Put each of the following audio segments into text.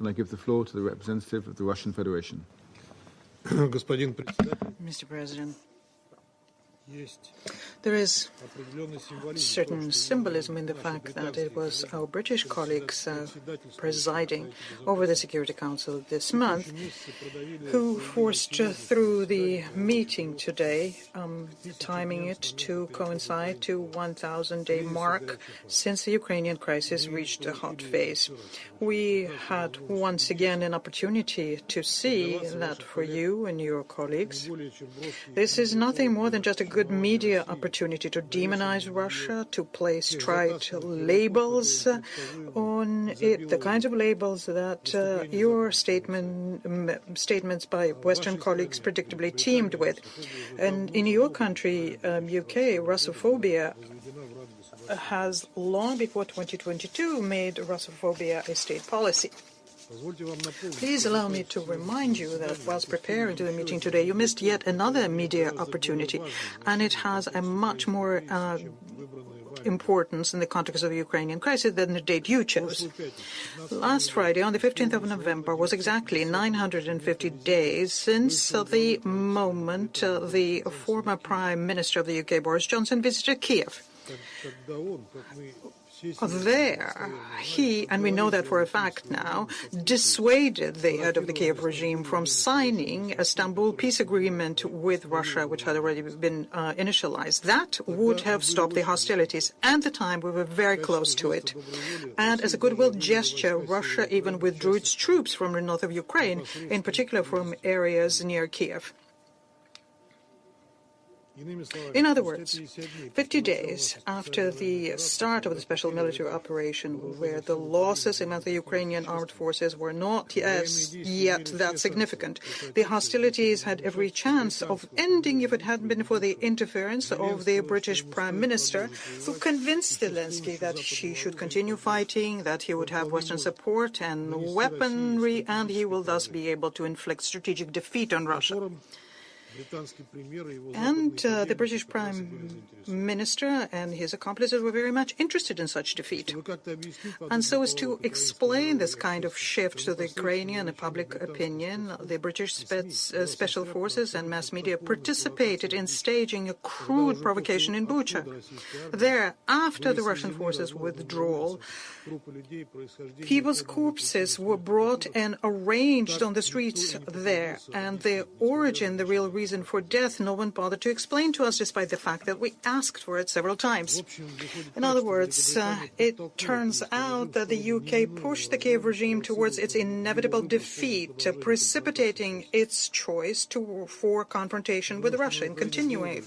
and I give the floor to the representative of the Russian Federation. Mr. President, there is certain symbolism in the fact that it was our British colleagues presiding over the Security Council this month who forced through the meeting today, timing it to coincide to 1,000-day mark since the Ukrainian crisis reached a hot phase. We had once again an opportunity to see that for you and your colleagues, this is nothing more than just a good media opportunity to demonize Russia, to place trite labels on it, the kinds of labels that your statements by Western colleagues predictably teamed with. And in your country, UK, Russophobia has long before 2022 made Russophobia a state policy. Please allow me to remind you that whilst preparing to the meeting today, you missed yet another media opportunity, and it has a much more importance in the context of the Ukrainian crisis than the date you chose. Last Friday, on the 15th of November, was exactly 950 days since the moment the former Prime Minister of the UK, Boris Johnson, visited Kiev. There, he, and we know that for a fact now, dissuaded the head of the Kiev regime from signing a Istanbul peace agreement with Russia, which had already been initialized. That would have stopped the hostilities. At the time, we were very close to it. And as a goodwill gesture, Russia even withdrew its troops from the north of Ukraine, in particular from areas near Kiev. In other words, 50 days after the start of the special military operation, where the losses among the Ukrainian armed forces were not yet that significant, the hostilities had every chance of ending if it hadn't been for the interference of the British Prime Minister, who convinced Zelensky that he should continue fighting, that he would have Western support and weaponry, and he will thus be able to inflict strategic defeat on Russia. And the British Prime Minister and his accomplices were very much interested in such defeat. And so as to explain this kind of shift to the Ukrainian public opinion, the British special forces and mass media participated in staging a crude provocation in Bucha. There, after the Russian forces' withdrawal, people's corpses were brought and arranged on the streets there, and the origin, the real reason for death, no one bothered to explain to us, despite the fact that we asked for it several times. In other words, it turns out that the UK pushed the Kiev regime towards its inevitable defeat, precipitating its choice for confrontation with Russia and continuing.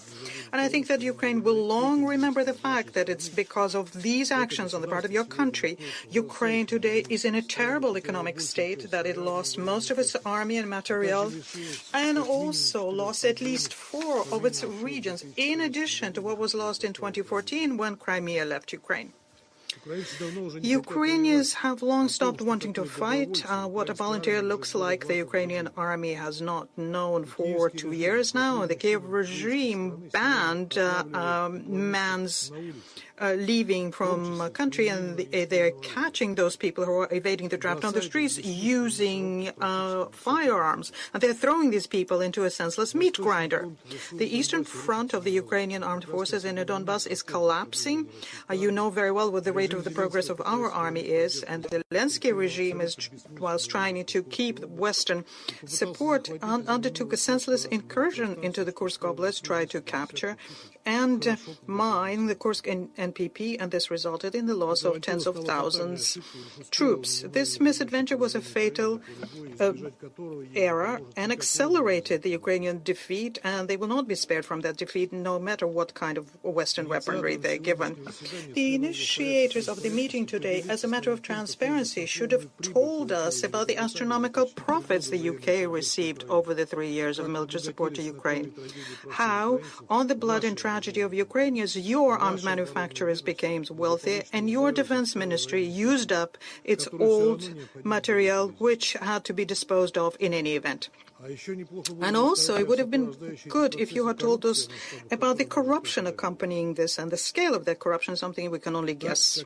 And I think that Ukraine will long remember the fact that it's because of these actions on the part of your country, Ukraine today is in a terrible economic state, that it lost most of its army and materiel, and also lost at least 4 of its regions, in addition to what was lost in 2014 when Crimea left Ukraine. Ukrainians have long stopped wanting to fight. What a volunteer looks like, the Ukrainian army has not known for 2 years now. The Kiev regime banned man's leaving from a country, and they're catching those people who are evading the draft on the streets using firearms, and they're throwing these people into a senseless meat grinder. The eastern front of the Ukrainian armed forces in the Donbass is collapsing. You know very well what the rate of the progress of our army is, and the Zelensky regime, whilst trying to keep Western support, undertook a senseless incursion into the Kursk Oblast, tried to capture and mine the Kursk NPP, and this resulted in the loss of tens of thousands troops. This misadventure was a fatal error and accelerated the Ukrainian defeat, and they will not be spared from that defeat, no matter what kind of Western weaponry they're given. The initiators of the meeting today, as a matter of transparency, should have told us about the astronomical profits the UK received over the 3 years of military support to Ukraine. How, on the blood and tragedy of Ukrainians, your arms manufacturers became wealthy, and your defense ministry used up its old material, which had to be disposed of in any event. And also, it would have been good if you had told us about the corruption accompanying this, and the scale of that corruption is something we can only guess.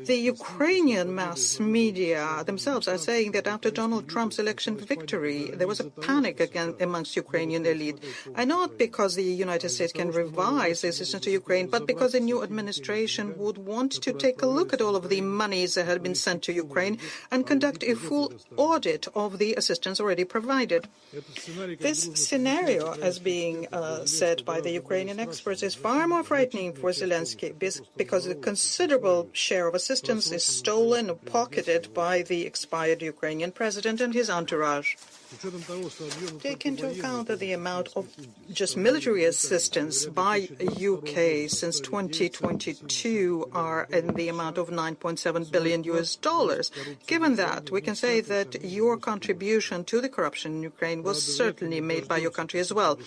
The Ukrainian mass media themselves are saying that after Donald Trump's election victory, there was a panic again amongst Ukrainian elite. And not because the United States can revise the assistance to Ukraine, but because the new administration would want to take a look at all of the monies that had been sent to Ukraine and conduct a full audit of the assistance already provided. This scenario, as being said by the Ukrainian experts, is far more frightening for Zelensky because a considerable share of assistance is stolen or pocketed by the expired Ukrainian president and his entourage. Take into account that the amount of just military assistance by UK since 2022 are in the amount of $9.7 billion. Given that, we can say that your contribution to the corruption in Ukraine was certainly made by your country as well.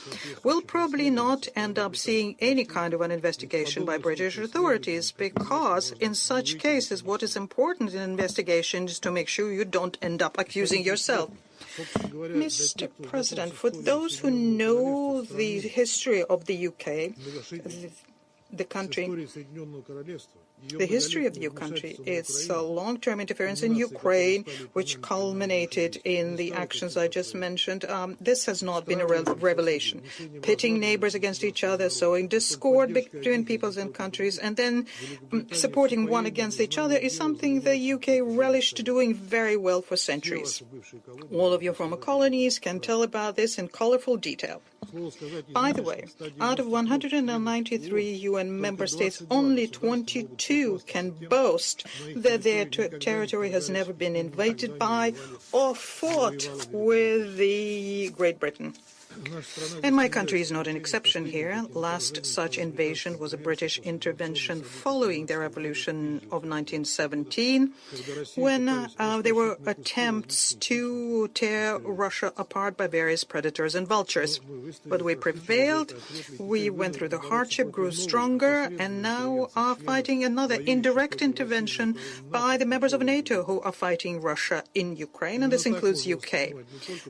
We'll probably not end up seeing any kind of an investigation by British authorities because in such cases, what is important in an investigation is to make sure you don't end up accusing yourself. Mr. President, for those who know the history of the UK, the history of your country is long-term interference in Ukraine, which culminated in the actions I just mentioned. This has not been a revelation. Pitting neighbors against each other, sowing discord between peoples and countries, and then supporting one against each other is something the UK relished doing very well for centuries. All of your former colonies can tell about this in colorful detail. By the way, out of 193 UN member states, only 22 can boast that their territory has never been invaded by or fought with the Great Britain. And my country is not an exception here. Last such invasion was a British intervention following the revolution of 1917, when there were attempts to tear Russia apart by various predators and vultures. But we prevailed, we went through the hardship, grew stronger, and now are fighting another indirect intervention by the members of NATO who are fighting Russia in Ukraine, and this includes UK.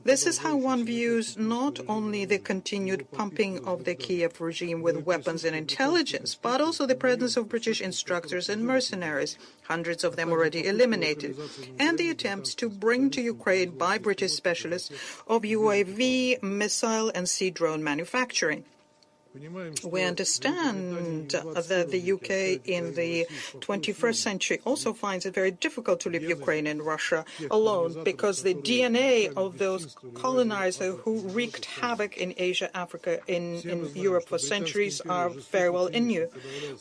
This is how one views not only the continued pumping of the Kiev regime with weapons and intelligence, but also the presence of British instructors and mercenaries, hundreds of them already eliminated, and the attempts to bring to Ukraine by British specialists of UAV, missile and sea drone manufacturing. We understand that the UK in the 21st century also finds it very difficult to leave Ukraine and Russia alone because the DNA of those colonizers who wreaked havoc in Asia, Africa, in Europe for centuries are very well in you.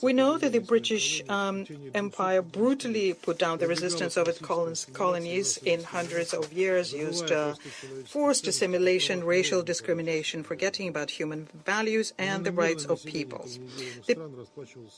We know that the British Empire brutally put down the resistance of its colonies in hundreds of years, used forced assimilation, racial discrimination, forgetting about human values and the rights of peoples. The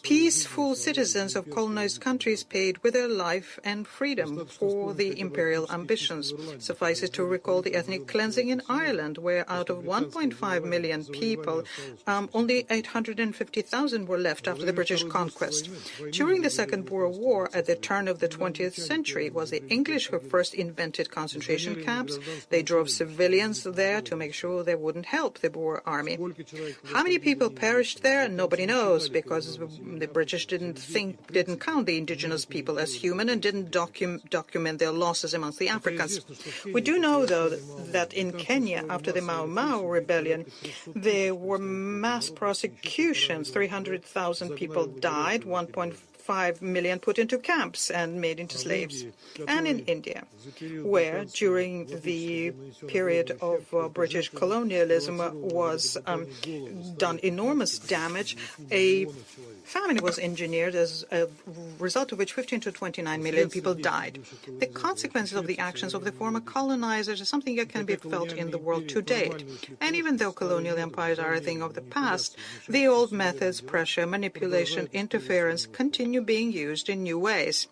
peaceful citizens of colonized countries paid with their life and freedom for the imperial ambitions. Suffice it to recall the ethnic cleansing in Ireland, where out of 1.5 million people, only 850,000 were left after the British conquest. During the Second Boer War, at the turn of the 20th century, it was the English who first invented concentration camps. They drove civilians there to make sure they wouldn't help the Boer army. How many people perished there? Nobody knows, because the British didn't count the indigenous people as human and didn't document their losses amongst the Africans. We do know, though, that in Kenya, after the Mau Mau rebellion, there were mass prosecutions. 300,000 people died, 1.5 million put into camps and made into slaves. And in India, where during the period of British colonialism was done enormous damage, a famine was engineered as a result of which 15 to 29 million people died. The consequences of the actions of the former colonizers is something that can be felt in the world to date. And even though colonial empires are a thing of the past, the old methods, pressure, manipulation, interference, continue being used in new ways.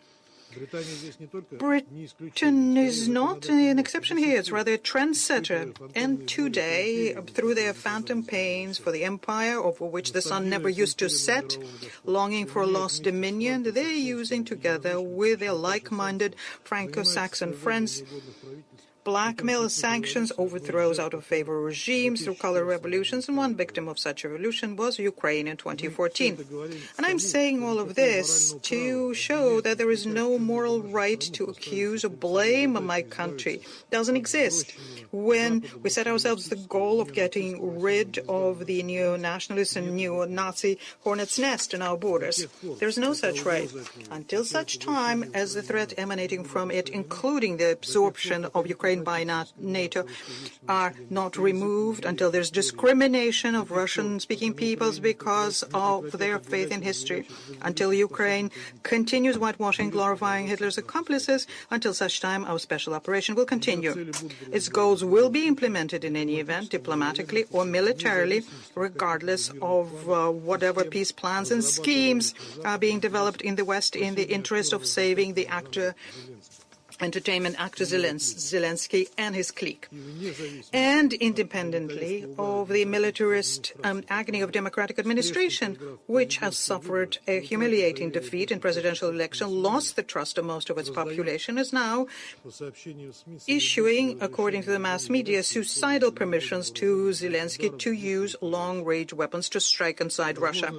Britain is not an exception here. It's rather a trendsetter. And today, through their phantom pains for the empire over which the sun never used to set, longing for lost dominion, they're using together with their like-minded Franco-Saxon friends blackmail, sanctions, overthrows out of favor regimes through color revolutions, and one victim of such revolution was Ukraine in 2014. And I'm saying all of this to show that there is no moral right to accuse or blame my country. It doesn't exist. When we set ourselves the goal of getting rid of the neo-nationalist and neo-Nazi hornet's nest in our borders, there's no such right. Until such time as the threat emanating from it, including the absorption of Ukraine by NATO, are not removed, until there's discrimination of Russian-speaking peoples because of their faith in history, until Ukraine continues whitewashing, glorifying Hitler's accomplices, until such time our special operation will continue. Its goals will be implemented in any event, diplomatically or militarily, regardless of whatever peace plans and schemes are being developed in the West in the interest of saving the entertainment actor Zelensky and his clique, and independently of the militarist agony of democratic administration, which has suffered a humiliating defeat in presidential election, lost the trust of most of its population, is now issuing, according to the mass media, suicidal permissions to Zelensky to use long-range weapons to strike inside Russia.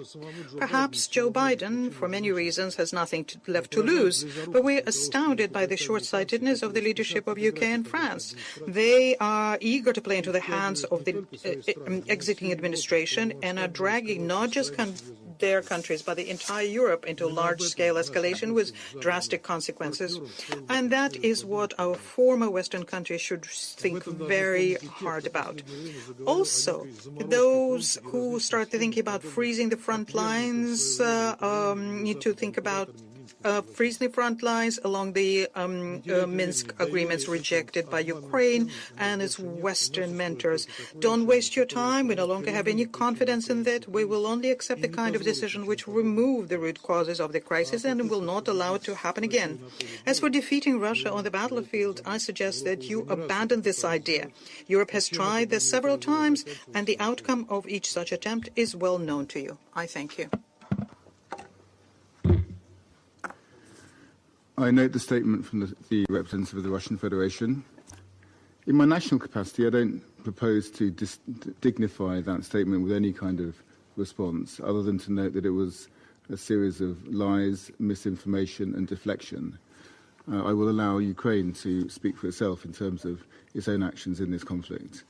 Perhaps Joe Biden, for many reasons, has nothing left to lose, but we're astounded by the short-sightedness of the leadership of UK and France. They are eager to play into the hands of the exiting administration and are dragging not just their countries, but the entire Europe into large-scale escalation with drastic consequences. And that is what our former Western countries should think very hard about. Also, those who start thinking about freezing the front lines need to think about freezing the front lines along the Minsk agreements rejected by Ukraine and its Western mentors. Don't waste your time. We no longer have any confidence in that. We will only accept the kind of decision which will remove the root causes of the crisis and will not allow it to happen again. As for defeating Russia on the battlefield, I suggest that you abandon this idea. Europe has tried this several times, and the outcome of each such attempt is well known to you. I thank you. I note the statement from the representative of the Russian Federation. In my national capacity, I don't propose to dignify that statement with any kind of response, other than to note that it was a series of lies, misinformation and deflection. I will allow Ukraine to speak for itself in terms of its own actions in this conflict.